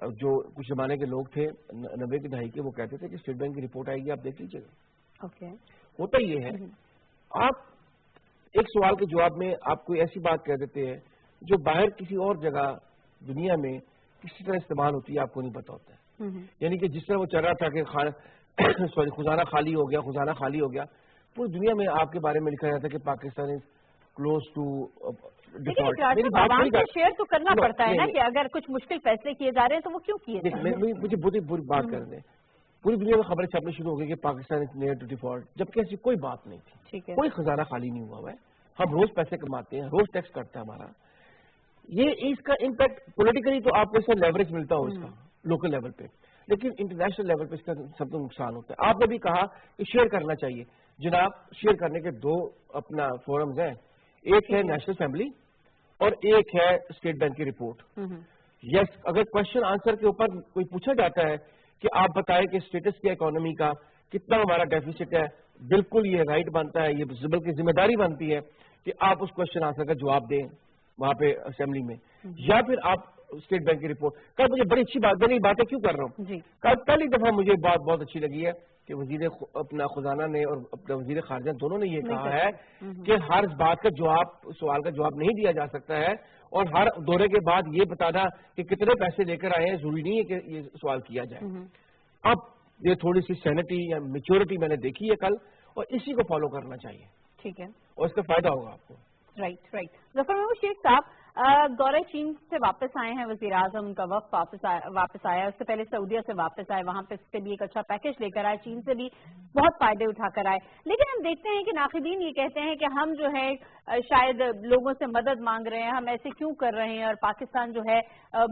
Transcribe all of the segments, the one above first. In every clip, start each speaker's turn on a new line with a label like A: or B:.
A: جو کچھ زمانے کے لوگ تھے 90 کی دہائی کے، وہ کہتے تھے کہ اسٹیٹ بینک کی رپورٹ آئے گی آپ دیکھ لیجیے گا. ہوتا یہ ہے آپ ایک سوال کے جواب میں آپ کوئی ایسی بات کہہ دیتے ہیں جو باہر کسی اور جگہ دنیا میں کسی طرح استعمال ہوتی ہے آپ کو نہیں پتا ہوتا ہے. یعنی کہ جس طرح وہ چل رہا تھا کہ خزانہ خالی ہو گیا، خزانہ خالی ہو گیا، پوری دنیا میں آپ کے بارے میں لکھا جاتا ہے کہ Pakistan is close to default.
B: Share تو کرنا پڑتا ہے نا کہ اگر کچھ مشکل فیصلے کیے جا رہے ہیں تو وہ کیوں کیے جا رہے ہیں.
A: مجھے بری بات کر دیں، پوری دنیا میں خبریں چھپنے شروع ہو گئی کہ Pakistan is near to default, جبکہ ایسی کوئی بات نہیں تھی. کوئی خزانہ خالی نہیں ہوا ہوا ہے. ہم روز پیسے کماتے ہیں، روز ٹیکس کرتا ہے ہمارا. یہ اس کا امپیکٹ پولیٹیکلی تو آپ کو اس سے لیوریج ملتا ہو اس کا لوکل لیول پہ، لیکن انٹرنیشنل لیول پہ اس کا سب کو نقصان ہوتا ہے. آپ نے بھی کہا کہ شیئر کرنا چاہیے. جناب شیئر کرنے کے دو اپنا فورمز ہیں، ایک ہے نیشنل اسمبلی اور ایک ہے اسٹیٹ بینک کی رپورٹ. یس، اگر کوشچن آنسر کے اوپر کوئی پوچھا جاتا ہے کہ آپ بتائیں کہ اسٹیٹس کیا اکانومی کا، کتنا ہمارا ڈیفیسٹ ہے، بالکل یہ رائٹ بنتا ہے، یہ بلکہ ذمہ داری بنتی ہے کہ آپ اس کوشچن آنسر کا جواب دیں وہاں پہ اسمبلی میں، یا پھر آپ اسٹیٹ بینک کی رپورٹ. کل مجھے بڑی اچھی بات، میں یہ باتیں کیوں کر رہا ہوں، کل پہلی دفعہ مجھے بات بہت اچھی لگی ہے کہ وزیر اپنا خزانہ نے اور اپنا وزیر خارجہ دونوں نے یہ کہا ہے کہ ہر بات کا جواب، سوال کا جواب نہیں دیا جا سکتا ہے، اور ہر دورے کے بعد یہ بتانا کہ کتنے پیسے لے کر آئے ہیں ضروری نہیں ہے کہ یہ سوال کیا جائے. اب یہ تھوڑی سی سینٹی یا میچورٹی میں نے دیکھی ہے کل، اور اسی کو فالو کرنا چاہیے. ٹھیک ہے، اور اس کا فائدہ ہوگا آپ کو.
B: رائٹ. ظفر محمود شیخ صاحب، دورہ چین سے واپس آئے ہیں وزیر اعظم، ان کا وفد واپس آیا. اس سے پہلے سعودیہ سے واپس آئے، وہاں پہ اس سے بھی ایک اچھا پیکج لے کر آئے، چین سے بھی بہت فائدے اٹھا کر آئے. لیکن ہم دیکھتے ہیں کہ ناقدین یہ کہتے ہیں کہ ہم جو ہے شاید لوگوں سے مدد مانگ رہے ہیں، ہم ایسے کیوں کر رہے ہیں، اور پاکستان جو ہے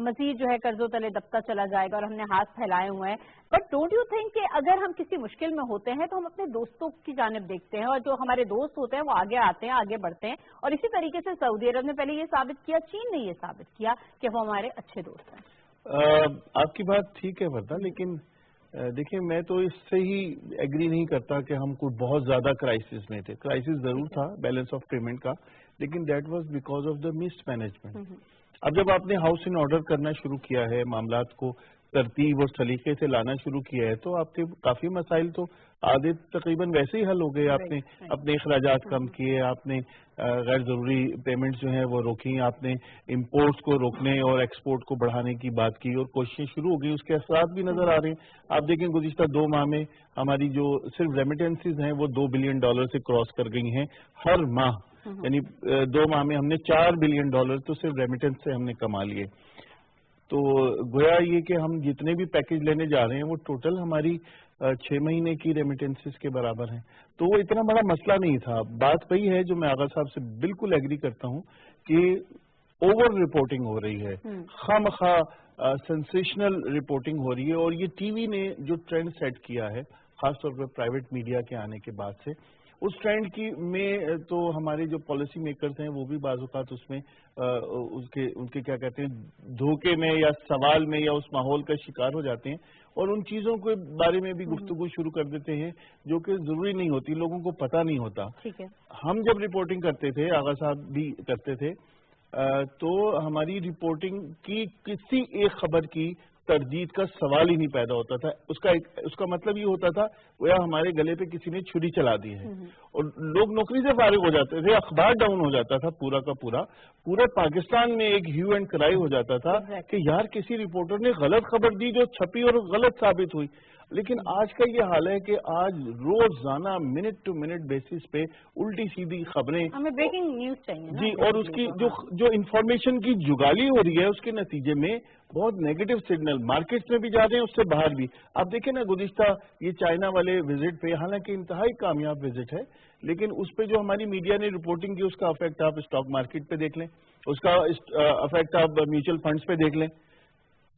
B: مزید جو ہے قرضوں تلے دبتا چلا جائے گا، اور ہم نے ہاتھ پھیلائے ہوئے ہیں. بٹ ڈونٹ یو تھنک کہ اگر ہم کسی مشکل میں ہوتے ہیں تو ہم اپنے دوستوں کی جانب دیکھتے ہیں، اور جو ہمارے دوست ہوتے ہیں وہ آگے آتے ہیں، آگے بڑھتے ہیں. اور اسی طریقے سے سعودی عرب نے پہلے یہ ثابت کیا، چین نے یہ ثابت کیا کہ وہ ہمارے اچھے دوست ہیں.
C: آپ کی بات ٹھیک ہے وردہ، لیکن دیکھیں میں تو اس سے ہی ایگری نہیں کرتا کہ ہم کوئی بہت زیادہ کرائسس میں تھے. کرائسس ضرور تھا بیلنس آف پیمنٹ کا، لیکن that was because of the miss management. اب جب آپ نے ہاؤس ان آرڈر کرنا شروع کیا ہے، معاملات کو ترتیب اور سلیقے سے لانا شروع کیا ہے، تو آپ کے کافی مسائل تو آدھے تقریباً ویسے ہی حل ہو گئے. آپ نے اپنے اخراجات کم کیے، آپ نے غیر ضروری پیمنٹس جو ہیں وہ روکی، آپ نے امپورٹس کو روکنے اور ایکسپورٹ کو بڑھانے کی بات کی، اور کوششیں شروع ہو گئی. اس کے اثرات بھی نظر آ رہے ہیں. آپ دیکھیں گزشتہ 2 ماہ میں ہماری جو صرف ریمیٹنسز ہیں وہ $2 بلین سے کراس کر گئی ہیں ہر ماہ. یعنی 2 ماہ میں ہم نے $4 بلین تو صرف ریمیٹنس سے ہم نے کما لیے. تو گویا یہ کہ ہم جتنے بھی پیکج لینے جا رہے ہیں وہ ٹوٹل ہماری 6 مہینے کی ریمیٹنسز کے برابر ہیں. تو وہ اتنا بڑا مسئلہ نہیں تھا. بات وہی ہے جو میں آغا صاحب سے بالکل ایگری کرتا ہوں کہ اوور رپورٹنگ ہو رہی ہے، خواہ سینسیشنل رپورٹنگ ہو رہی ہے. اور یہ ٹی وی نے جو ٹرینڈ سیٹ کیا ہے خاص طور پر پرائیویٹ میڈیا کے آنے کے بعد سے، اس ٹرینڈ کی میں تو ہمارے جو پالیسی میکرز ہیں وہ بھی بعض اوقات اس میں ان کے کیا کہتے ہیں دھوکے میں یا سوال میں یا اس ماحول کا شکار ہو جاتے ہیں، اور ان چیزوں کے بارے میں بھی گفتگو شروع کر دیتے ہیں جو کہ ضروری نہیں ہوتی، لوگوں کو پتہ نہیں ہوتا. ہم جب رپورٹنگ کرتے تھے، آغا صاحب بھی کرتے تھے، تو ہماری رپورٹنگ کی کسی ایک خبر کی تردید کا سوال ہی نہیں پیدا ہوتا تھا. اس کا مطلب یہ ہوتا تھا وہ ہمارے گلے پہ کسی نے چھری چلا دی ہے، اور لوگ نوکری سے فارغ ہو جاتے تھے، اخبار ڈاؤن ہو جاتا تھا پورا کا پورا. پورے پاکستان میں ایک ہیو اینڈ کرائی ہو جاتا تھا کہ یار کسی رپورٹر نے غلط خبر دی جو چھپی اور غلط ثابت ہوئی. لیکن آج کا یہ حال ہے کہ آج روزانہ منٹ ٹو منٹ بیسس پہ الٹی سیدھی خبریں،
B: ہمیں بریکنگ نیوز چاہیے
C: جی، اور اس کی جو انفارمیشن کی جگالی ہو رہی ہے اس کے نتیجے میں بہت نیگیٹو سگنل مارکیٹس میں بھی جا رہے ہیں، اس سے باہر بھی. آپ دیکھیں نا گزشتہ یہ چائنا والے وزٹ پہ، حالانکہ انتہائی کامیاب وزٹ ہے، لیکن اس پہ جو ہماری میڈیا نے رپورٹنگ کی اس کا افیکٹ آپ اسٹاک مارکیٹ پہ دیکھ لیں، اس کا افیکٹ آپ میوچل فنڈز پہ دیکھ لیں.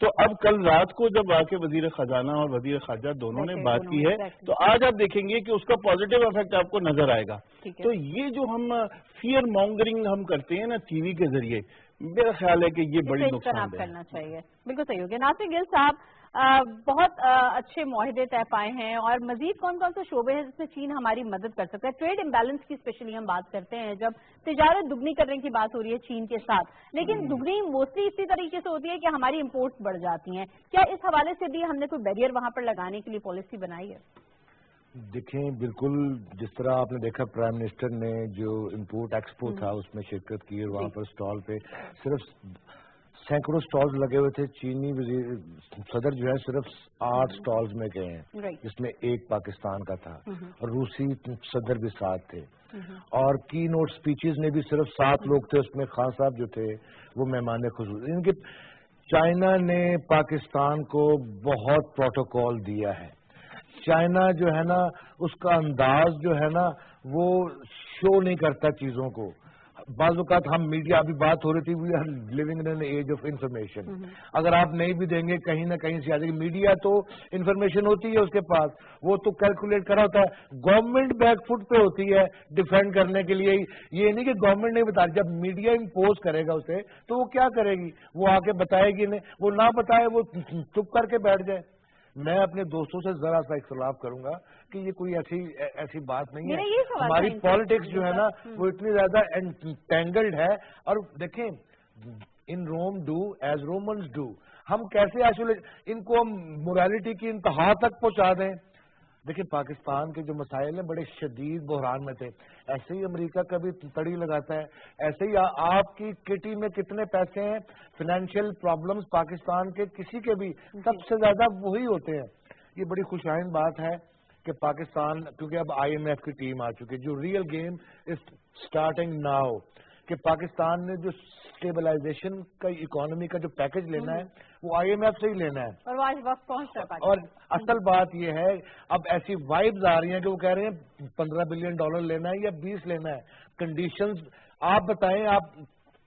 C: تو اب کل رات کو جب آ کے وزیر خزانہ اور وزیر خارجہ دونوں نے بات کی ہے تو آج آپ دیکھیں گے کہ اس کا پازیٹیو افیکٹ آپ کو نظر آئے گا. تو یہ جو ہم فیئر مانگرنگ ہم کرتے ہیں نا ٹی وی کے ذریعے، میرا خیال ہے کہ یہ بڑی نقصان
B: کرنا چاہیے. بالکل صحیح ہو گیا. ناصر گل صاحب، بہت اچھے معاہدے طے پائے ہیں اور مزید کون کون سے شعبے ہیں جس میں چین ہماری مدد کر سکتا ہے؟ ٹریڈ امبیلنس کی اسپیشلی ہم بات کرتے ہیں جب تجارت دگنی کرنے کی بات ہو رہی ہے چین کے ساتھ، لیکن دگنی موسٹلی اسی طریقے سے ہوتی ہے کہ ہماری امپورٹس بڑھ جاتی ہیں. کیا اس حوالے سے بھی ہم نے کوئی بیریئر وہاں پر لگانے کے لیے پالیسی بنائی ہے؟
D: دیکھیں بالکل جس طرح آپ نے دیکھا پرائم منسٹر نے جو امپورٹ ایکسپورٹ تھا اس میں شرکت کی اور وہاں پر اسٹال پہ صرف سینکڑوں اسٹالز لگے ہوئے تھے. چینی صدر جو ہے صرف 8 اسٹالز میں گئے ہیں جس میں ایک پاکستان کا تھا اور روسی صدر بھی ساتھ تھے اور کی نوٹ سپیچز میں بھی صرف 7 لوگ تھے. اس میں خان صاحب جو تھے وہ مہمان خصوصی. ان کے چائنا نے پاکستان کو بہت پروٹوکول دیا ہے. چائنا جو ہے نا اس کا انداز جو ہے نا وہ شو نہیں کرتا چیزوں کو. بعض اوقات ہم میڈیا ابھی بات ہو رہی تھی we are living in an age of information. اگر آپ نہیں بھی دیں گے کہیں نہ کہیں سے آ جائے گی. میڈیا تو انفارمیشن ہوتی ہے اس کے پاس, وہ تو کیلکولیٹ کرا ہوتا ہے. گورنمنٹ بیک فٹ پہ ہوتی ہے ڈیفینڈ کرنے کے لیے. یہ نہیں کہ گورنمنٹ نہیں بتا رہی, جب میڈیا امپوز کرے گا اسے تو وہ کیا کرے گی, وہ آ کے بتائے گی نہیں, وہ نہ بتائے وہ چپ کر کے بیٹھ جائے. میں اپنے دوستوں سے ذرا سا اختلاف کروں گا کہ یہ کوئی ایسی بات نہیں ہے. ہماری پالیٹکس جو ہے نا وہ اتنی زیادہ انٹینگلڈ ہے. اور دیکھیں ان روم ڈو ایز رومنز ڈو, ہم کیسے ان کو ہم موریلٹی کی انتہا تک پہنچا دیں. دیکھیں پاکستان کے جو مسائل ہیں بڑے شدید بحران میں تھے. ایسے ہی امریکہ کبھی تڑی لگاتا ہے, ایسے ہی آپ کی کٹی میں کتنے پیسے ہیں. فائنینشیل پرابلمز پاکستان کے کسی کے بھی سب سے زیادہ وہی ہوتے ہیں. یہ بڑی خوشائن بات ہے کہ پاکستان, کیونکہ اب IMF کی ٹیم آ چکی ہے, جو real game is starting now, کہ پاکستان نے جو اسٹیبلائزیشن کا اکانومی کا جو پیکج لینا ہے وہ IMF سے ہی لینا ہے.
B: اور آج وقت پہنچ رہا ہے.
D: اور اصل بات یہ ہے اب ایسی وائبز آ رہی ہیں کہ وہ کہہ رہے ہیں $15 بلین لینا ہے یا 20 لینا ہے. کنڈیشنز آپ بتائیں, آپ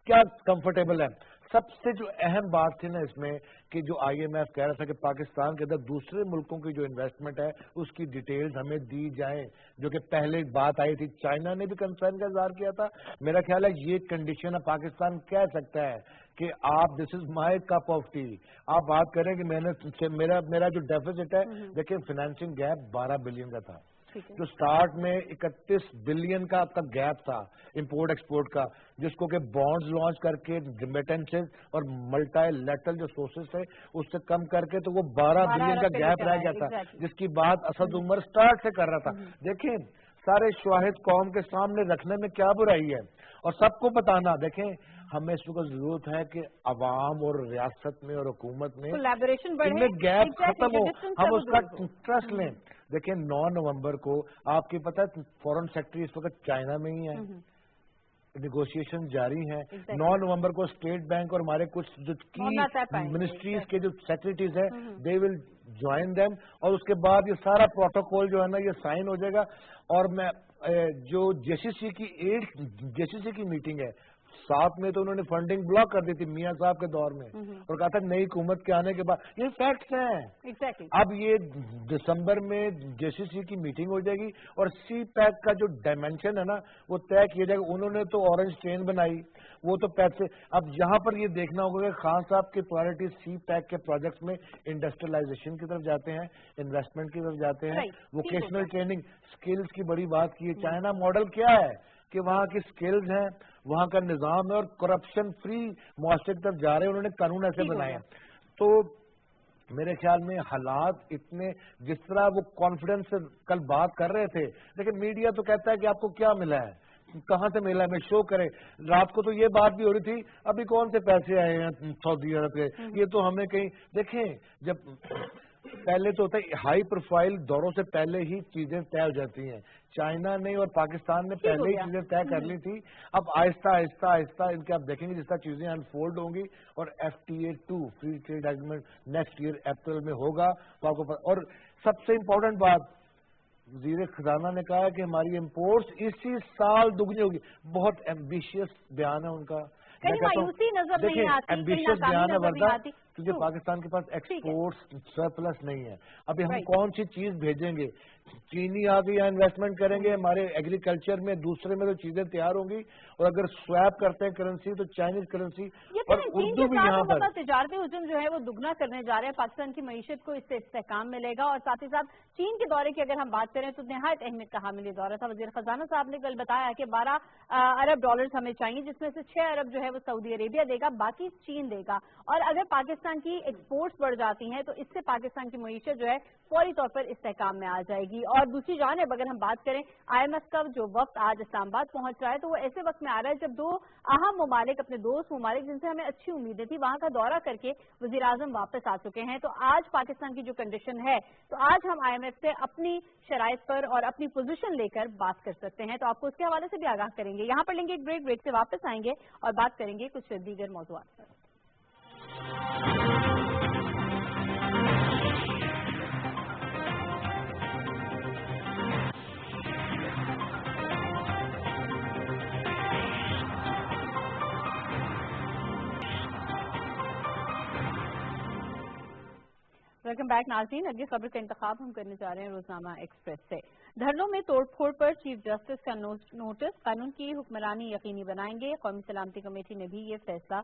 D: کیا کمفرٹیبل ہیں. سب سے جو اہم بات تھی نا اس میں کہ جو IMF کہہ رہا تھا کہ پاکستان کے اندر دوسرے ملکوں کی جو انویسٹمنٹ ہے اس کی ڈیٹیلز ہمیں دی جائیں, جو کہ پہلے بات آئی تھی. چائنا نے بھی کنسرن کا اظہار کیا تھا. میرا خیال ہے یہ کنڈیشن ہے پاکستان کہہ سکتا ہے کہ آپ دس از مائی کپ آف ٹی. آپ بات کریں کہ میں نے میرا جو ڈیفیسٹ ہے, دیکھیں فائنینسنگ گیپ 12 بلین کا تھا, جو سٹارٹ میں 31 بلین کا گیپ تھا امپورٹ ایکسپورٹ کا, جس کو کہ بانڈز لانچ کر کے ریمیٹنسز اور ملٹی لیٹرل جو سورسز تھے اس سے کم کر کے تو وہ 12 بلین کا گیپ رہ گیا تھا, جس کی بات اسد عمر سٹارٹ سے کر رہا تھا. دیکھیں سارے شواہد قوم کے سامنے رکھنے میں کیا برائی ہے اور سب کو بتانا. دیکھیں ہمیں اس وقت ضرورت ہے کہ عوام اور ریاست میں اور حکومت میں ان میں گیپ ختم ہو, ہم اس کا ٹرسٹ لیں. دیکھیں 9 نومبر کو آپ کی پتہ ہے فورن سیکٹری اس وقت چائنا میں ہی ہے, نیگوشیشن جاری ہیں. 9 نومبر کو اسٹیٹ بینک اور ہمارے کچھ جو کی منسٹریز کے جو سیکرٹریز ہیں دے ول جوائن دیم, اور اس کے بعد یہ سارا پروٹوکول جو ہے نا یہ سائن ہو جائے گا. اور میں جو JCC کی میٹنگ ہے 7 میں تو انہوں نے فنڈنگ بلاک کر دی تھی میاں صاحب کے دور میں, اور کہا تھا نئی حکومت کے آنے کے بعد. یہ فیکٹس ہیں. اب یہ دسمبر میں JCC کی میٹنگ ہو جائے گی اور سی پیک کا جو ڈائمینشن ہے نا وہ طے کیا جائے گا. انہوں نے تو اورنج چین بنائی, وہ تو پیسے. اب یہاں پر یہ دیکھنا ہوگا کہ خان صاحب کی پرائرٹی سی پیک کے پروجیکٹس میں انڈسٹریلائزیشن کی طرف جاتے ہیں, انویسٹمنٹ کی طرف جاتے ہیں, ووکیشنل ٹریننگ, سکلز کی بڑی بات کی ہے. چائنا ماڈل کیا ہے کہ وہاں کی سکلز ہیں, وہاں کا نظام ہے اور کرپشن فری معاشرے کی طرف جا رہے ہیں. انہوں نے قانون ایسے بنائے ہیں. تو میرے خیال میں حالات اتنے, جس طرح وہ کانفیڈنس سے کل بات کر رہے تھے, لیکن میڈیا تو کہتا ہے کہ آپ کو کیا ملا ہے, کہاں سے ملا ہے, میں شو کرے. رات کو تو یہ بات بھی ہو رہی تھی ابھی کون سے پیسے آئے ہیں سعودی عرب کے, یہ تو ہمیں کہیں. دیکھیں جب پہلے تو ہوتا ہے ہائی پروفائل دوروں سے پہلے ہی چیزیں طے ہو جاتی ہیں. چائنا نے اور پاکستان نے پہلے ہی چیزیں طے کر لی تھی. اب آہستہ آہستہ آہستہ ان کے آپ دیکھیں گے جس طرح چیزیں انفولڈ ہوں گی, اور FTA2 free trade agreement next year April میں ہوگا. تو آپ کو اور سب سے امپورٹنٹ بات, وزیر خزانہ نے کہا کہ ہماری امپورٹس اسی سال دگنی ہوگی. بہت ایمبیشیس بیان ہے ان کا.
B: مایوسی نظر نہیں آتی,
D: ایمبیشیس بیان ہے, ورنہ کیونکہ پاکستان کے پاس ایکسپورٹس سرپلس نہیں ہے. ابھی ہم کون سی چیز بھیجیں گے؟ چینی آ کے یہاں انویسٹمنٹ کریں گے ہمارے ایگریکلچر میں، دوسرے میں تو چیزیں تیار ہوں گی، اور اگر سویپ کرتے ہیں کرنسی تو چائنیز کرنسی. اور اردو بھی یہاں پر
B: تجارتی حجم جو ہے وہ دگنا کرنے جا رہے ہیں. پاکستان کی معیشت کو اس سے استحکام ملے گا. اور ساتھ ہی ساتھ چین کے دورے کی اگر ہم بات کریں تو نہایت اہمیت کا حامل یہ دورہ تھا. وزیر خزانہ صاحب نے کل بتایا کہ 12 ارب ڈالرز ہمیں چاہیے، جس میں سے 6 ارب جو ہے وہ سعودی عربیہ دے گا، باقی چین دے گا. اور اگر پاکستان کی ایکسپورٹس بڑھ جاتی ہیں تو اس سے پاکستان کی معیشت جو ہے فوری طور پر استحکام میں آ جائے گی. اور دوسری جانب اگر ہم بات کریں IMF کا جو وقت آج اسلام آباد پہنچ رہا ہے تو وہ ایسے وقت میں آ رہا ہے جب 2 اہم ممالک، اپنے دوست ممالک جن سے ہمیں اچھی امیدیں تھی، وہاں کا دورہ کر کے وزیر اعظم واپس آ چکے ہیں. تو آج پاکستان کی جو کنڈیشن ہے تو آج ہم IMF سے اپنی شرائط پر اور اپنی پوزیشن لے کر بات کر سکتے ہیں. تو آپ کو اس کے حوالے سے بھی آگاہ کریں گے. یہاں پر لیں گے ایک بریک سے واپس آئیں گے اور بات کریں گے کچھ دیگر موضوعات پر. ویلکم بیک ناظرین. اگلی خبر کا انتخاب ہم کرنے جا رہے ہیں روزنامہ ایکسپریس سے. دھرنوں میں توڑ پھوڑ پر چیف جسٹس کا نوٹس، قانون کی حکمرانی یقینی بنائیں گے. قومی سلامتی کمیٹی نے بھی یہ فیصلہ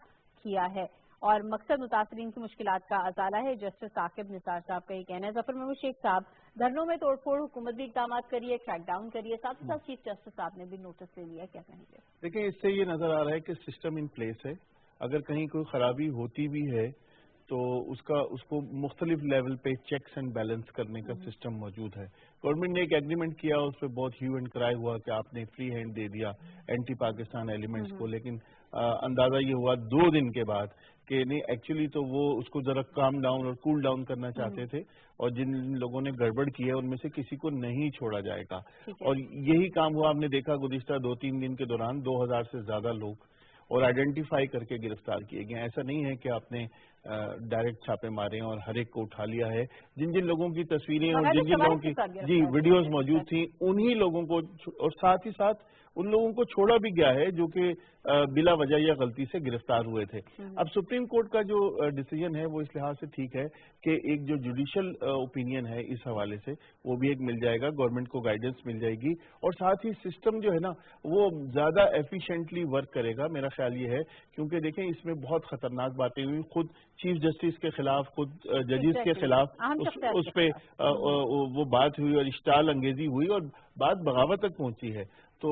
B: کیا ہے اور مقصد متاثرین کی مشکلات کا ازالہ ہے. جسٹس ثاقب نثار صاحب کا یہ کہنا ہے. ظفر محمود شیخ صاحب، دھرنوں میں توڑ پھوڑ، حکومت بھی اقدامات کریے، کریک ڈاؤن کریے، ساتھ ہی ساتھ چیف جسٹس صاحب نے بھی نوٹس لے لیا، کیا کہیں گے؟
C: دیکھیں، اس سے یہ نظر آ رہا ہے کہ سسٹم ان پلیس ہے. اگر کہیں کوئی خرابی ہوتی بھی ہے تو اس کو مختلف لیول پہ چیکس اینڈ بیلنس کرنے کا سسٹم موجود ہے. گورنمنٹ نے ایک ایگریمنٹ کیا، اس پہ بہت ہیو اینڈ کرائی ہوا کہ آپ نے فری ہینڈ دے دیا اینٹی پاکستان ایلیمنٹس کو، لیکن اندازہ یہ ہوا 2 دن کے بعد کہ نہیں، ایکچولی تو وہ اس کو ذرا کام ڈاؤن اور کول ڈاؤن کرنا چاہتے تھے، اور جن لوگوں نے گڑبڑ کی ہے ان میں سے کسی کو نہیں چھوڑا جائے گا. اور یہی کام ہوا. آپ نے دیکھا گزشتہ 2-3 دن کے دوران 2000 سے زیادہ لوگ اور آئیڈینٹیفائی کر کے گرفتار کیے گئے. ایسا نہیں ہے کہ آپ نے ڈائریکٹ چھاپے مارے اور ہر ایک کو اٹھا لیا ہے. جن جن لوگوں کی تصویریں اور جن جن لوگوں کی ویڈیوز موجود تھیں انہی لوگوں کو، اور ساتھ ہی ساتھ ان لوگوں کو چھوڑا بھی گیا ہے جو کہ بلا وجہ یا غلطی سے گرفتار ہوئے تھے. اب سپریم کورٹ کا جو ڈیسیجن ہے وہ اس لحاظ سے ٹھیک ہے کہ ایک جو جوڈیشل اوپینین ہے اس حوالے سے وہ بھی ایک مل جائے گا، گورنمنٹ کو گائیڈنس مل جائے گی، اور ساتھ ہی سسٹم جو ہے نا وہ زیادہ ایفیشینٹلی ورک کرے گا. میرا خیال یہ ہے، کیونکہ دیکھیں اس میں بہت خطرناک باتیں ہوئی. خود چیف جسٹس کے خلاف، خود ججز کے خلاف اس پہ وہ بات ہوئی اور اشتعال انگیزی ہوئی اور بات بغاوت تک پہنچی ہے. تو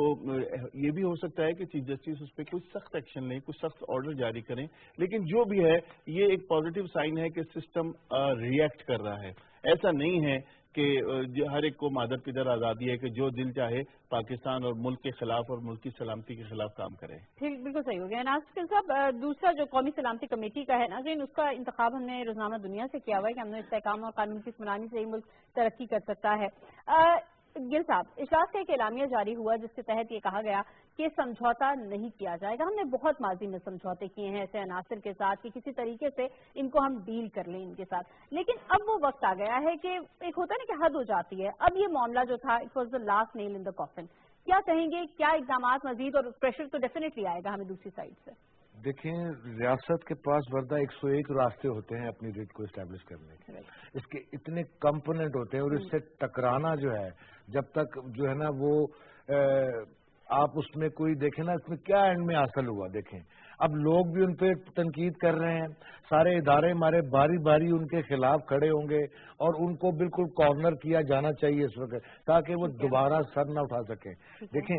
C: یہ بھی ہو سکتا ہے کہ چیف جسٹس اس پہ کچھ سخت ایکشن لیں، کچھ سخت آرڈر جاری کریں. لیکن جو بھی ہے یہ ایک پازیٹیو سائن ہے کہ سسٹم ریئیکٹ کر رہا ہے. ایسا نہیں ہے کہ ہر ایک کو مادر پدر آزادی ہے کہ جو دل چاہے پاکستان اور ملک کے خلاف اور ملک کی سلامتی کے خلاف کام کرے.
B: بالکل صحیح ہو گیا. ناصر صاحب، دوسرا جو قومی سلامتی کمیٹی کا ہے ناظرین، اس کا انتخاب ہم نے روزنامہ دنیا سے کیا ہوا ہے کہ ہم نے استحکام اور قانون کی حکمرانی سے ہی ملک ترقی کر سکتا ہے. گل صاحب، اجلاس کا ایک اعلامیہ جاری ہوا جس کے تحت یہ کہا گیا کہ سمجھوتا نہیں کیا جائے گا. ہم نے بہت ماضی میں سمجھوتے کیے ہیں ایسے عناصر کے ساتھ کہ کسی طریقے سے ان کو ہم ڈیل کر لیں ان کے ساتھ، لیکن اب وہ وقت آ گیا ہے کہ ایک ہوتا ہے نا کہ حد ہو جاتی ہے. اب یہ معاملہ جو تھا it was the last nail in the coffin. کیا کہیں گے، کیا اقدامات مزید، اور پریشر تو ڈیفینیٹلی آئے گا ہمیں دوسری سائڈ سے؟
D: دیکھیں، ریاست کے پاس وردہ 101 راستے ہوتے ہیں اپنی ریٹ کو اسٹیبلش کرنے کے. اس کے اتنے کمپوننٹ ہوتے ہیں اور اس سے ٹکرانا جو ہے، جب تک جو ہے نا وہ آپ اس میں کوئی دیکھیں نا اس میں کیا اینڈ میں حاصل ہوا. دیکھیں اب لوگ بھی ان پہ تنقید کر رہے ہیں، سارے ادارے ہمارے باری باری ان کے خلاف کھڑے ہوں گے اور ان کو بالکل کارنر کیا جانا چاہیے اس وقت تاکہ وہ دوبارہ سر نہ اٹھا سکیں. دیکھیں،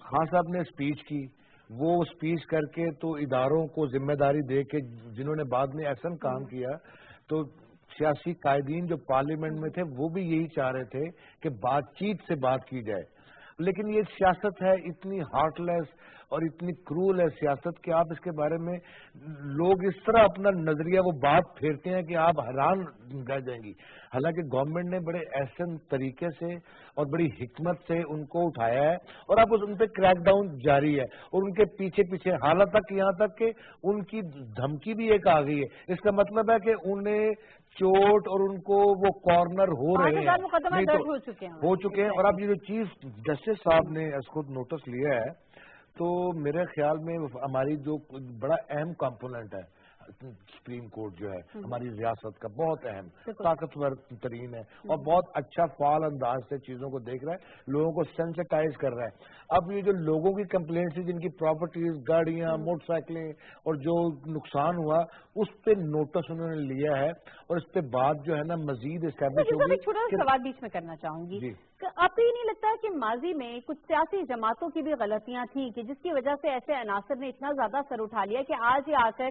D: خان صاحب نے اسپیچ کی، وہ اسپیچ کر کے تو اداروں کو ذمہ داری دے کے جنہوں نے بعد میں ایسا کام کیا، تو سیاسی قائدین جو پارلیمنٹ میں تھے وہ بھی یہی چاہ رہے تھے کہ بات چیت سے بات کی جائے. لیکن یہ سیاست ہے اتنی ہارٹ لیس اور اتنی کرول ہے سیاست کہ آپ اس کے بارے میں لوگ اس طرح اپنا نظریہ وہ بات پھیرتے ہیں کہ آپ حیران رہ جائیں گی. حالانکہ گورنمنٹ نے بڑے احسن طریقے سے اور بڑی حکمت سے ان کو اٹھایا ہے اور اب ان پہ کریک ڈاؤن جاری ہے اور ان کے پیچھے پیچھے حالت تک یہاں تک کہ ان کی دھمکی بھی ایک آ گئی ہے. اس کا مطلب ہے کہ انہیں چوٹ اور ان کو وہ کارنر ہو رہے ہیں، ہو چکے ہیں. اور اب یہ جو چیف جسٹس صاحب نے اس کو نوٹس لیا ہے تو میرے خیال میں ہماری جو بڑا اہم کمپوننٹ ہے سپریم کورٹ جو ہے ہماری ریاست کا بہت اہم طاقتور ترین ہے اور بہت اچھا فعال انداز سے چیزوں کو دیکھ رہا ہے, لوگوں کو سینسٹائز کر رہا ہے. اب یہ جو لوگوں کی کمپلینٹس جن کی پراپرٹیز, گاڑیاں, موٹر سائیکلیں اور جو نقصان ہوا اس پہ نوٹس انہوں نے لیا ہے اور اس پہ بات جو ہے نا مزید اسٹیبلش ہوگی.
B: ایک چھوٹا سا سوال بیچ میں کرنا چاہوں گی, آپ کو یہ نہیں لگتا ہے کہ ماضی میں کچھ سیاسی جماعتوں کی بھی غلطیاں تھیں کہ جس کی وجہ سے ایسے عناصر نے اتنا زیادہ سر اٹھا لیا کہ آج یہ آ کر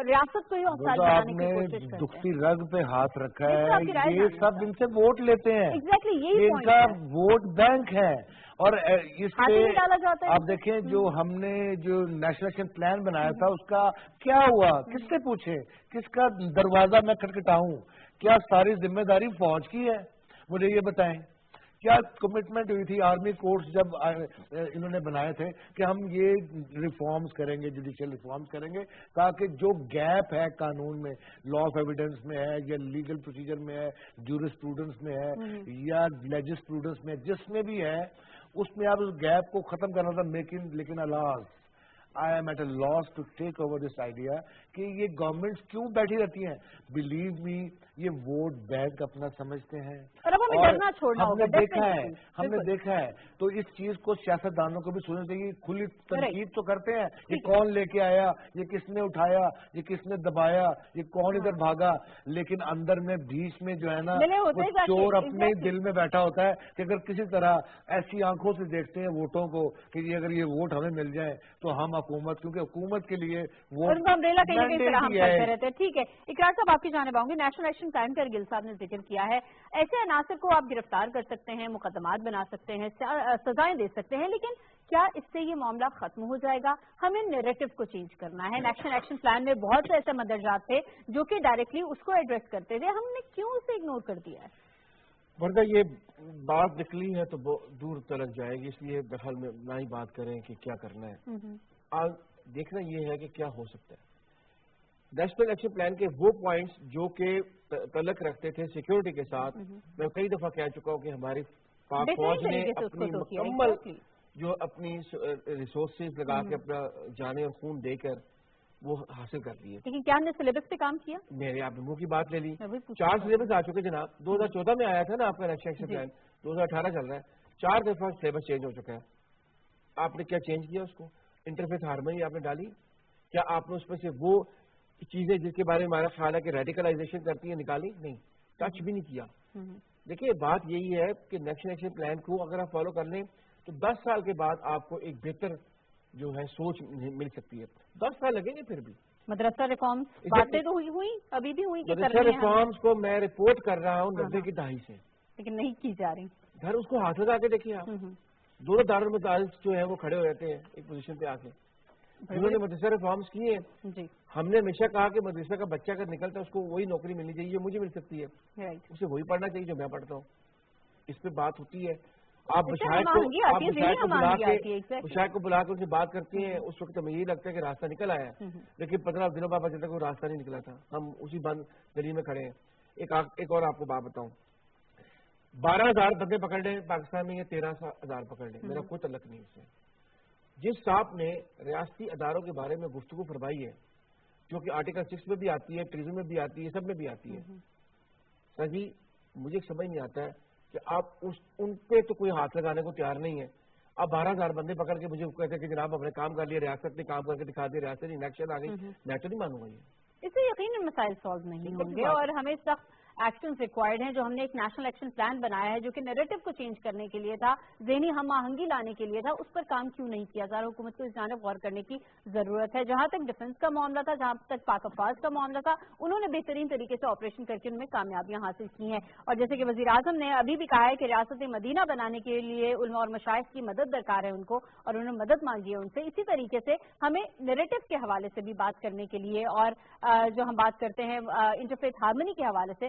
B: ریاست کو ہی افساد بنانے کی کوشش کرتے ہیں؟
D: دکھتی رگ پہ ہاتھ رکھا ہے, یہ سب ان سے ووٹ لیتے ہیں,
B: ایگزیکٹلی یہی
D: ان کا ووٹ بینک ہے. اور اس پہ آپ دیکھیں جو ہم نے جو نیشنل ایکشن پلان بنایا تھا اس کا کیا ہوا, کس سے پوچھیں, کس کا دروازہ میں کھٹکھٹاؤں, کیا ساری ذمہ داری فوج کی ہے؟ مجھے یہ بتائیں. کیا کمٹمنٹ ہوئی تھی آرمی کورٹس جب انہوں نے بنائے تھے کہ ہم یہ ریفارمز کریں گے, جوڈیشل ریفارمز کریں گے تاکہ جو گیپ ہے قانون میں, لا آف ایویڈنس میں ہے یا لیگل پروسیجر میں ہے, جورسپروڈنس میں ہے یا لیجسپروڈنس میں, جس میں بھی ہے اس میں آپ اس گیپ کو ختم کرنا تھا. لیکن always I am at a loss to take over this idea کہ یہ گورنمنٹس کیوں بیٹھی رہتی ہیں. بلیو می, یہ ووٹ بینک اپنا سمجھتے ہیں اور ہم نے دیکھا ہے تو اس چیز کو سیاستدانوں کو بھی سوچنا چاہیے. کھلی تنقید تو کرتے ہیں, یہ کون لے کے آیا, یہ کس نے اٹھایا, یہ کس نے دبایا, یہ کون ادھر بھاگا, لیکن اندر میں بیچ میں جو ہے نا وہ چور اپنے دل میں بیٹھا ہوتا ہے کہ اگر کسی طرح ایسی آنکھوں سے دیکھتے ہیں ووٹوں کو کہ اگر یہ ووٹ ہمیں مل جائے تو ہم حکومت, کیونکہ حکومت کے لیے ووٹ
B: رہتے ہیں. ٹھیک ہے اقرار صاحب, آپ کی جانب آؤں گی. نیشنل ایکشن پلان کا گل صاحب نے ذکر کیا ہے, ایسے عناصر کو آپ گرفتار کر سکتے ہیں, مقدمات بنا سکتے ہیں, سزائیں دے سکتے ہیں, لیکن کیا اس سے یہ معاملہ ختم ہو جائے گا؟ ہمیں نیریٹو کو چینج کرنا ہے. نیشنل ایکشن پلان میں بہت سے ایسے مندرجات تھے جو کہ ڈائریکٹلی اس کو ایڈریس کرتے تھے, ہم نے کیوں اسے اگنور کر دیا ہے؟
A: ورنہ یہ بات نکلی ہے تو دور تلک جائے گی, اس لیے بہرحال میں نہ ہی بات کریں کہ کیا کرنا ہے. آج دیکھنا یہ ہے کہ کیا ہو سکتا ہے. نیشنل ایکشن پلان کے وہ پوائنٹس جو کہ تعلق رکھتے تھے سیکیورٹی کے ساتھ, میں کئی دفعہ کہہ چکا ہوں کہ ہماری پاک فوج نے اپنی مکمل جو اپنی ریسورسز لگا کے اپنا جانے اور خون دے کر وہ حاصل کر لیے.
B: لیکن کیا ہم نے سلیبس پہ کام کیا؟
A: میرے آپ نے منہ کی بات لے لی. 4 سلیبس آ چکے جناب. 2014 میں آیا تھا نا آپ کا نیشنل ایکشن پلان, 2018 چل رہا ہے, 4 دفعہ سلیبس چینج ہو چکا ہے. آپ نے کیا چینج کیا اس کو؟ انٹرفیس ہارمونی آپ نے ڈالی کیا؟ آپ نے اس میں سے وہ چیزیں جس کے بارے میں ہمارا خیال ہے کہ ریڈیکلائزیشن کرتی ہیں نکالی؟ نہیں, ٹچ بھی نہیں کیا. دیکھیے بات یہی ہے کہ نیشنل ایکشن پلان کو اگر آپ فالو کر لیں تو 10 سال کے بعد آپ کو ایک بہتر جو ہے سوچ مل سکتی ہے. 10 سال لگیں گے. پھر بھی
B: مدرسہ ریفارمز باتیں تو ہوئی ابھی بھی ہوئی,
A: مدرسہ ریفارمز کو میں رپورٹ کر رہا ہوں 90 کی دہائی سے,
B: لیکن نہیں کی جا رہی.
A: گھر اس کو ہاتھ لگا کے دیکھیے آپ, دونوں دارالمدارس جو ہے وہ کھڑے ہو جاتے ہیں ایک پوزیشن پہ آ کے. جنہوں نے مدرسہ ریفارمز کیے ہیں, ہم نے ہمیشہ کہا کہ مدرسہ کا بچہ اگر نکلتا ہے اس کو وہی نوکری ملنی چاہیے, مجھے مل سکتی ہے, اسے وہی پڑھنا چاہیے جو میں پڑھتا ہوں. اس پہ بات ہوتی ہے. آپ بشائر کو بلا کے ان سے بات کرتی ہیں, اس وقت ہمیں یہی لگتا ہے کہ راستہ نکل آیا ہے, لیکن 15 دنوں بعد پتہ چلتا ہے کوئی راستہ نہیں نکلا تھا, ہم اسی بند گلی میں کھڑے ہیں. ایک اور آپ کو بات بتاؤں, 12,000 بندے پکڑ لیں پاکستان میں یا 13,000 پکڑ لیں, میرا کوئی تعلق نہیں اس سے. جس صاحب نے ریاستی اداروں کے بارے میں گفتگو فرمائی ہے جو کہ آرٹیکل 6 میں بھی آتی ہے, ٹریزن میں بھی آتی ہے, سب میں بھی آتی ہے, سر جی مجھے سمجھ نہیں آتا ہے کہ آپ ان پہ تو کوئی ہاتھ لگانے کو تیار نہیں ہے. اب 12,000 بندے پکڑ کے مجھے کہتے ہیں کہ جناب ہم نے کام کر لیا, ریاست نے کام کر کے دکھا دیا, ریاست نے انیکشن آ گئی, میں تو نہیں مانوں گا. یہ
B: اس سے یقیناً مسائل سالو نہیں ہوں گے اور ہمیں سخت ایکشنز ریکوائرڈ ہیں. جو ہم نے ایک نیشنل ایکشن پلان بنایا ہے جو کہ نیریٹو کو چینج کرنے کے لیے تھا, ذہنی ہم آہنگی لانے کے لیے تھا, اس پر کام کیوں نہیں کیا جا رہا؟ حکومت کو اس جانب غور کرنے کی ضرورت ہے. جہاں تک ڈیفنس کا معاملہ تھا, جہاں تک پاک افواج کا معاملہ تھا, انہوں نے بہترین طریقے سے آپریشن کر کے ان میں کامیابیاں حاصل کی ہیں. اور جیسے کہ وزیر اعظم نے ابھی بھی کہا ہے کہ ریاست مدینہ بنانے کے لیے علماء اور مشائخ کی مدد درکار ہے ان کو, اور انہوں نے مدد مانگی ہے ان سے. اسی طریقے سے ہمیں نیریٹو کے حوالے سے بھی بات کرنے کے لیے, اور جو ہم بات کرتے ہیں انٹرفیس ہارمونی کے حوالے سے,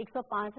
B: 105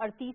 B: 38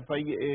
C: FIA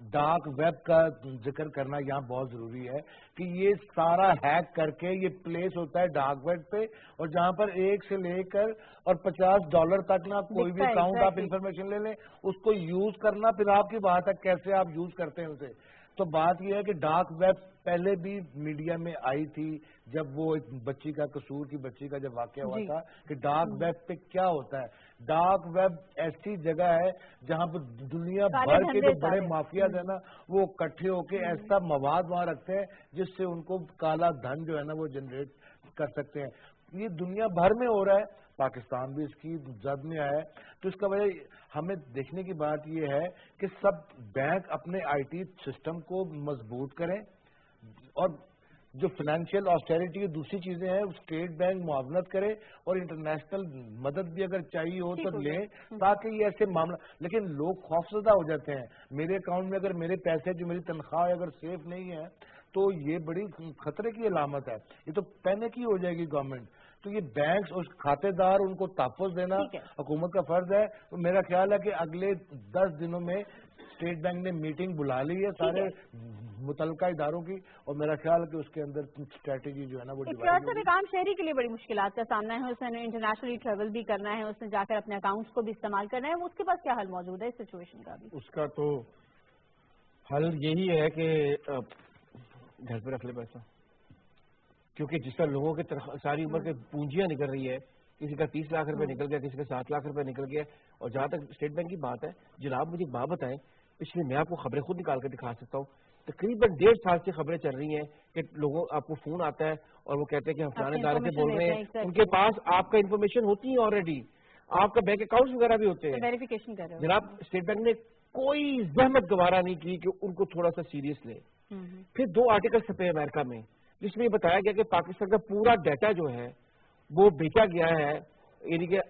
D: ڈارک ویب کا ذکر کرنا یہاں بہت ضروری ہے کہ یہ سارا ہیک کر کے یہ پلیس ہوتا ہے ڈارک ویب پہ, اور جہاں پر 1 سے لے کر اور $50 تک نا کوئی بھی اکاؤنٹ آپ انفارمیشن لے لیں, اس کو یوز کرنا پھر آپ کی بات ہے کیسے آپ یوز کرتے ہیں اسے. تو بات یہ ہے کہ ڈارک ویب پہلے بھی میڈیا میں آئی تھی جب وہ ایک بچی کا, قصور کی بچی کا جب واقعہ ہوا تھا کہ ڈارک ویب پہ کیا ہوتا ہے. ڈارک ویب ایسی جگہ ہے جہاں پر دنیا بھر کے جو بڑے مافیاز ہیں نا وہ اکٹھے ہو کے ایسا مواد وہاں رکھتے ہیں جس سے ان کو کالا دھن جو ہے نا وہ جنریٹ کر سکتے ہیں. یہ دنیا بھر میں ہو رہا ہے, پاکستان بھی اس کی زد میں آیا ہے. تو اس کا وجہ ہمیں دیکھنے کی بات یہ ہے کہ سب بینک اپنے آئی ٹی سسٹم کو مضبوط کریں, اور جو فائنینشیل آسٹیریٹی کی دوسری چیزیں ہیں اسٹیٹ بینک معاونت کرے, اور انٹرنیشنل مدد بھی اگر چاہیے ہو تو لیں تاکہ یہ ایسے معاملہ. لیکن لوگ خوفزدہ ہو جاتے ہیں. میرے اکاؤنٹ میں اگر میرے پیسے جو میری تنخواہ اگر سیف نہیں ہے تو یہ بڑی خطرے کی علامت ہے, یہ تو پینک ہی ہو جائے گی گورنمنٹ. تو یہ بینکس اور کھاتے دار ان کو تحفظ دینا حکومت کا فرض ہے. میرا خیال ہے کہ اگلے 10 دنوں میں اسٹیٹ بینک نے میٹنگ بلا لی ہے سارے متعلقہ اداروں کی, اور میرا خیال ہے کہ اس کے اندر اسٹریٹجی جو ہے نا وہ
B: ایک عام شہری کے لیے بڑی مشکلات کا سامنا ہے, اس نے انٹرنیشنلی ٹریول بھی کرنا ہے, اس نے جا کر اپنے اکاؤنٹس کو بھی استعمال کرنا ہے, اس کے پاس کیا حل موجود ہے اس سچویشن کا بھی؟
A: اس کا تو حل یہی ہے کہ گھر پہ رکھ لے پیسہ, کیونکہ جس طرح لوگوں کے ساری عمر کے پونجیاں نکل رہی ہے, کسی کا 30 لاکھ روپے نکل گیا, کسی کا 7 لاکھ روپے نکل گیا. اور جہاں تک اسٹیٹ بینک کی بات ہے, جناب مجھے بات بتائیں, پچھلے میں آپ کو خبریں خود نکال کے دکھا سکتا ہوں, تقریباً 1.5 سال سے خبریں چل رہی ہیں کہ لوگوں آپ کو فون آتا ہے اور وہ کہتے ہیں کہ ہم فلانے ادارے سے بول رہے ہیں, ان کے پاس آپ کا انفارمیشن ہوتی ہے آلریڈی, آپ کا بینک اکاؤنٹ وغیرہ بھی ہوتے ہیں,
B: ویریفیکیشن کر رہے ہیں.
A: جناب اسٹیٹ بینک نے کوئی زحمت گوارا نہیں کی کہ ان کو تھوڑا سا سیریس لے. پھر 2 آرٹیکل چھپے امریکہ میں جس میں یہ بتایا گیا کہ پاکستان کا پورا ڈیٹا جو ہے وہ بیچا گیا ہے, یعنی کہ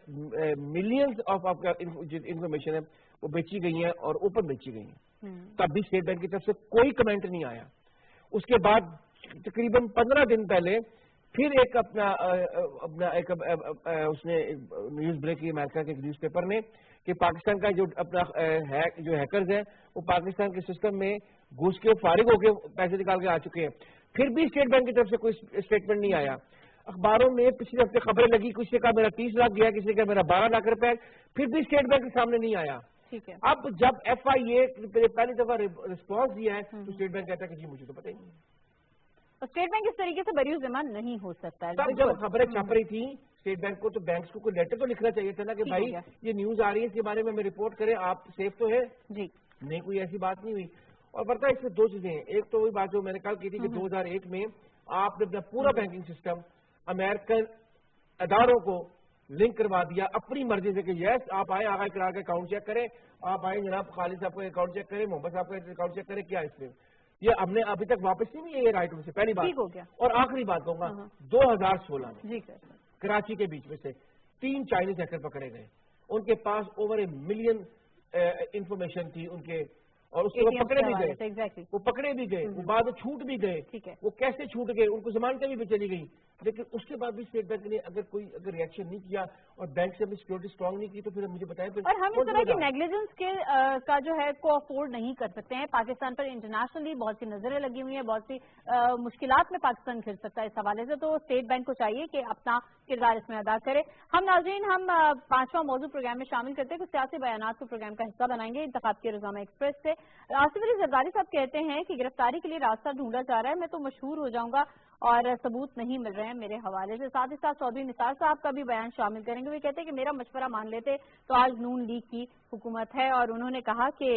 A: ملینز آف آپ کا انفارمیشن ہے وہ بیچی گئی ہیں اور اوپن بیچی گئی ہیں. تب بھی اسٹیٹ بینک کی طرف سے کوئی کمنٹ نہیں آیا. اس کے بعد تقریباً 15 دن پہلے پھر ایک اپنا ایک اس نے نیوز بریک کی امریکہ کے نیوز پیپر نے کہ پاکستان کا جو اپنا جو ہیکرز ہیں وہ پاکستان کے سسٹم میں گھس کے فارغ ہو کے پیسے نکال کے آ چکے ہیں. پھر بھی اسٹیٹ بینک کی طرف سے کوئی اسٹیٹمنٹ نہیں آیا. اخباروں میں پچھلے ہفتے خبریں لگی, کسی نے کہا میرا 30 لاکھ گیا, کسی نے کہا میرا 12 لاکھ روپے, پھر بھی اسٹیٹ بینک کے سامنے نہیں آیا. اب جب FIA پہلی دفعہ رسپانس دیا ہے تو اسٹیٹ بینک کہتا ہے کہ جی مجھے تو پتہ ہی نہیں.
B: اسٹیٹ بینک اس طریقے سے بری ذمہ نہیں ہو سکتا ہے.
A: تب جب خبریں چھپ رہی تھیں اسٹیٹ بینک کو, تو بینکس کو کوئی لیٹر تو لکھنا چاہیے تھا نا کہ بھائی یہ نیوز آ رہی ہے, اس کے بارے میں رپورٹ کریں, آپ سیف تو ہے. نہیں, کوئی ایسی بات نہیں ہوئی. اور پتہ ہے اس میں 2 چیزیں ہیں. ایک تو وہی بات جو میں نے کل کی تھی کہ 2001 میں آپ نے اپنا پورا بینکنگ سسٹم امریکن اداروں کو لنک کروا دیا اپنی مرضی سے کہ یس آپ آئے, آگاہ کرا کے اکاؤنٹ چیک کریں, آپ آئے جناب خالد صاحب کا اکاؤنٹ چیک کریں, محمد صاحب کا اکاؤنٹ چیک کریں, کیا اس میں یہ ہم نے ابھی تک واپس نہیں ہے یہ رائٹ سے پہلی بات. اور آخری بات کہوں گا, 2016 میں کراچی کے بیچ میں سے 3 چائنیز ہیکر پکڑے گئے. ان کے پاس اوور 1 ملین انفارمیشن تھی ان کے, اور اس کے وہ پکڑے بھی گئے, وہ بعد میں چھوٹ بھی گئے. وہ کیسے چھوٹ گئے, ان کو ضمانتیں بھی چلی گئی. لیکن اس کے بعد بھی اسٹیٹ بینک نے اگر ریئیکشن نہیں کیا اور بینک سے سیکورٹی اسٹرانگ نہیں کی تو پھر مجھے بتائیں.
B: اور ہم اس طرح کی نیگلیجنس کا جو ہے کو افورڈ نہیں کر سکتے ہیں. پاکستان پر انٹرنیشنلی بہت سی نظریں لگی ہوئی ہیں, بہت سی مشکلات میں پاکستان گھر سکتا ہے اس حوالے سے, تو اسٹیٹ بینک کو چاہیے کہ اپنا کردار اس میں ادا کرے. ہم ناظرین ہم 5واں موضوع پروگرام میں شامل کرتے ہیں کہ سیاسی بیانات کو پروگرام کا حصہ بنائیں گے. انتخاب کے روزنامہ ایکسپریس سے آصف علی زرداری صاحب کہتے ہیں کہ گرفتاری کے لیے راستہ ڈھونڈا جا رہا ہے, میں تو مشہور ہو جاؤں گا اور ثبوت نہیں مل رہے ہیں میرے حوالے سے. ساتھ ہی ساتھ چودھری نثار صاحب کا بھی بیان شامل کریں گے. وہ کہتے ہیں کہ میرا مشورہ مان لیتے تو آج نون لیگ کی حکومت ہے, اور انہوں نے کہا کہ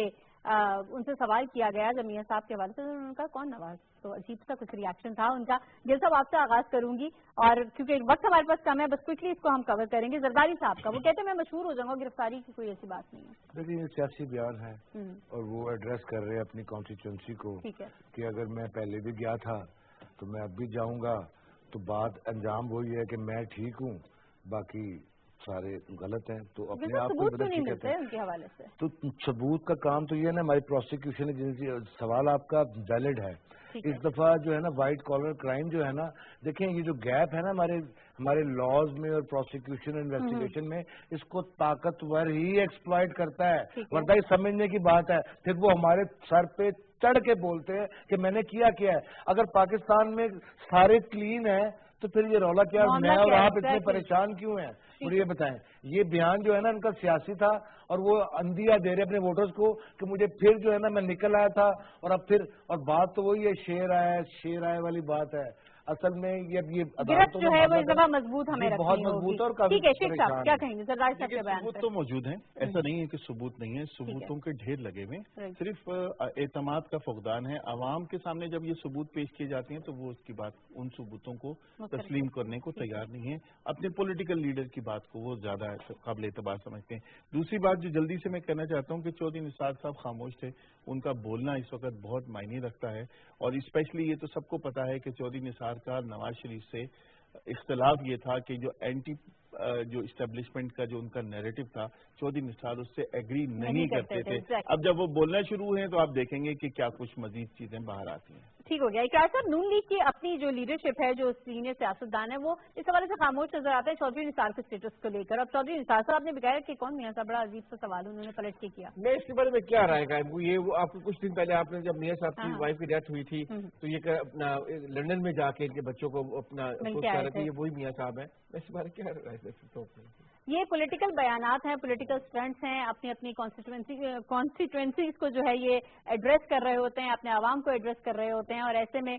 B: ان سے سوال کیا گیا جمیہ صاحب کے حوالے سے, ان کا کون نواز, تو عجیب سا کچھ ریاکشن تھا ان کا. گل صاحب آپ سے آغاز کروں گی, اور کیونکہ وقت ہمارے پاس کم ہے بس کوئکلی اس کو ہم کور کریں گے. زرداری صاحب کا وہ کہتے ہیں میں مشہور ہو جاؤں گا, گرفتاری کی کوئی ایسی بات نہیں ہے.
D: لیکن یہ سیاسی بیان ہے اور وہ ایڈریس کر رہے ہیں اپنی کانسٹیچوئنسی کو کہ اگر میں پہلے بھی گیا تھا تو میں اب بھی جاؤں گا, تو بات انجام وہی ہے کہ میں ٹھیک ہوں باقی سارے غلط ہیں. تو اپنے آپ کو
B: ان کے حوالے سے
D: تو ثبوت کا کام تو یہ ہے نا, ہماری پروسیکیوشن سوال آپ کا ویلڈ ہے. اس دفعہ جو ہے نا وائٹ کالر کرائم جو ہے نا, دیکھیں یہ جو گیپ ہے نا ہمارے لاز میں اور پروسیکیوشن انویسٹیگیشن میں اس کو طاقتور ہی ایکسپلائٹ کرتا ہے، ورنہ یہ سمجھنے کی بات ہے پھر وہ ہمارے سر پہ چڑھ کے بولتے ہیں کہ میں نے کیا ہے۔ اگر پاکستان میں سارے کلین ہیں تو پھر یہ رولا کیا، میں اور آپ اتنے پریشان کیوں ہیں؟ مجھے یہ بتائیں، یہ بیان جو ہے نا ان کا سیاسی تھا اور وہ اندیا دے رہے اپنے ووٹرز کو کہ مجھے پھر جو ہے نا میں نکل آیا تھا اور اب پھر، اور بات تو وہی ہے شیر آئے والی بات ہے۔ اصل میں یہ
B: گرفت جو ہے وہ اس دفعہ مضبوط ہمیں رکھنی
D: بہت مضبوط ہے اور کافی
B: ٹھیک ہے شیخ صاحب کیا کہیں گے سر؟ راج صاحب کے بیان
C: ثبوت تو موجود ہیں، ایسا نہیں ہے کہ ثبوت نہیں ہے، ثبوتوں کے ڈھیر لگے ہوئے، صرف اعتماد کا فقدان ہے۔ عوام کے سامنے جب یہ ثبوت پیش کیے جاتے ہیں تو وہ اس کی بات، ان ثبوتوں کو تسلیم کرنے کو تیار نہیں ہے، اپنے پولیٹیکل لیڈر کی بات کو وہ زیادہ قابل اعتبار سمجھتے ہیں۔ دوسری بات جو جلدی سے میں کہنا چاہتا ہوں کہ چودھری نثار صاحب خاموش تھے، ان کا بولنا اس وقت بہت معنی رکھتا ہے، اور اسپیشلی یہ تو سب کو پتا ہے کہ چودھری نثار کا نواز شریف سے اختلاف یہ تھا کہ جو اسٹیبلشمنٹ کا جو ان کا نیریٹو تھا، چودھری نثار اس سے ایگری نہیں کرتے تھے۔ اب جب وہ بولنا شروع ہیں تو آپ دیکھیں گے کہ کیا کچھ مزید چیزیں باہر آتی ہیں۔
B: ٹھیک ہو گیا۔ اقرار صاحب، نون لیگ کی اپنی جو لیڈرشپ ہے، جو سینئر سیاستدان ہے، وہ اس حوالے سے خاموش نظر آتے ہیں چودھری نثار کے اسٹیٹس کو لے کر۔ اب چودھری نثار صاحب نے بتایا کہ کون میاں صاحب، بڑا عجیب سا سوال انہوں نے پلٹ کے کیا۔
A: میں اس کے بارے میں کیا رائے گا، یہ آپ کو کچھ دن پہلے آپ نے جب میاں صاحب کی وائف کی ڈیتھ ہوئی تھی تو یہ اپنا لندن میں جا کے ان کے بچوں کو اپنا افسوس کر رہے تھے، یہ وہی میاں صاحب ہیں۔ میں اس بارے کیا رائے دے سکتا ہوں؟
B: یہ پولیٹیکل بیانات ہیں، پولیٹیکل اسٹنٹس ہیں، اپنی اپنی کانسٹیٹوئنسیز کو جو ہے یہ ایڈریس کر رہے ہوتے ہیں، اپنے عوام کو ایڈریس کر رہے ہوتے ہیں، اور ایسے میں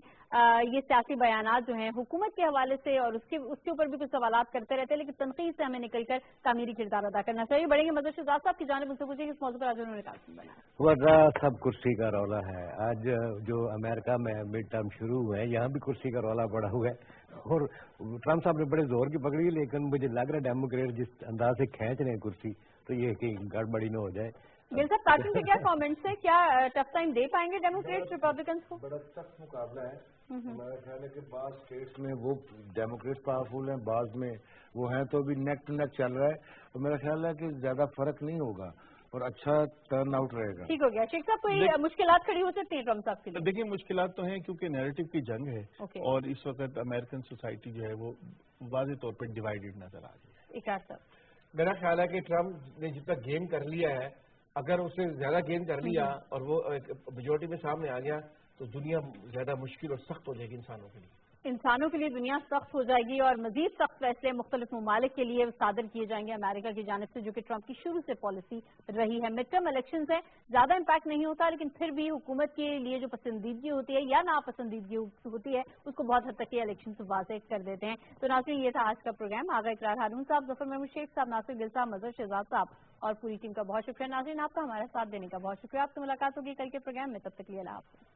B: یہ سیاسی بیانات جو ہیں حکومت کے حوالے سے اور اس کے اوپر بھی کچھ سوالات کرتے رہتے ہیں، لیکن تنقید سے ہمیں نکل کر تعمیری کردار ادا کرنا چاہیے۔ بڑھیں گے مظہر شہزاد صاحب کی جانب سے پوچھیں کہ اس موضوع پر آج انہوں نے کافی بنا
E: وجہ سب کرسی کا رولا ہے۔ آج جو امریکہ میں مڈ ٹرم شروع ہوئے ہیں، یہاں بھی کرسی کا رولا بڑا ہوا ہے، اور ٹرمپ صاحب نے بڑے زور کی پکڑی ہے، لیکن مجھے لگ رہا ہے ڈیموکریٹ جس انداز سے کھینچ رہے ہیں کرسی تو یہ کہ گڑبڑی نہ ہو جائے۔
B: گل صاحب، کارٹون کے کیا کامنٹس ہیں؟ کیا ٹف ٹائم دے پائیں گے ڈیموکریٹس ریپبلکنس کو؟
D: بڑا سخت مقابلہ ہے۔ میرا خیال ہے کہ بعض اسٹیٹس میں وہ ڈیموکریٹ پاورفل ہیں، بعض میں وہ ہیں، تو بھی نیک ٹو نیک چل رہا ہے، اور میرا خیال ہے کہ زیادہ فرق نہیں ہوگا اور اچھا ٹرن آؤٹ رہے گا۔
B: ٹھیک ہو گیا۔ شیخ صاحب، کوئی مشکلات کھڑی ہو سکتی ہیں ٹرمپ صاحب کے لیے؟
C: دیکھیے مشکلات تو ہیں کیونکہ نیریٹو کی جنگ ہے، اور اس وقت امریکن سوسائٹی جو ہے وہ واضح طور پہ ڈیوائیڈڈ نظر آ رہی ہے۔
B: اقرار صاحب،
A: میرا خیال ہے کہ ٹرمپ نے جتنا گین کر لیا ہے، اگر اس نے زیادہ گین کر لیا اور وہ میجورٹی میں سامنے آ گیا تو دنیا زیادہ مشکل اور سخت ہو جائے گی انسانوں کے لیے۔
B: انسانوں کے لیے دنیا سخت ہو جائے گی، اور مزید سخت فیصلے مختلف ممالک کے لیے صادر کیے جائیں گے امریکہ کی جانب سے، جو کہ ٹرمپ کی شروع سے پالیسی رہی ہے۔ مڈ ٹرم الیکشنز ہیں، زیادہ امپیکٹ نہیں ہوتا، لیکن پھر بھی حکومت کے لیے جو پسندیدگی ہوتی ہے یا ناپسندیدگی ہوتی ہے اس کو بہت حد تک یہ الیکشن سے واضح کر دیتے ہیں۔ تو ناظرین، یہ تھا آج کا پروگرام۔ آغا اقرار ہارون صاحب، ظفر محمود شیخ صاحب، ناصر گل صاحب، مظہر شہزاد صاحب اور پوری ٹیم کا بہت شکریہ۔ ناظرین، آپ کا ہمارے ساتھ دینے کا بہت شکریہ۔ آپ سے ملاقات ہوگی کل کے پروگرام میں، تب تک کے لیے اللہ حافظ۔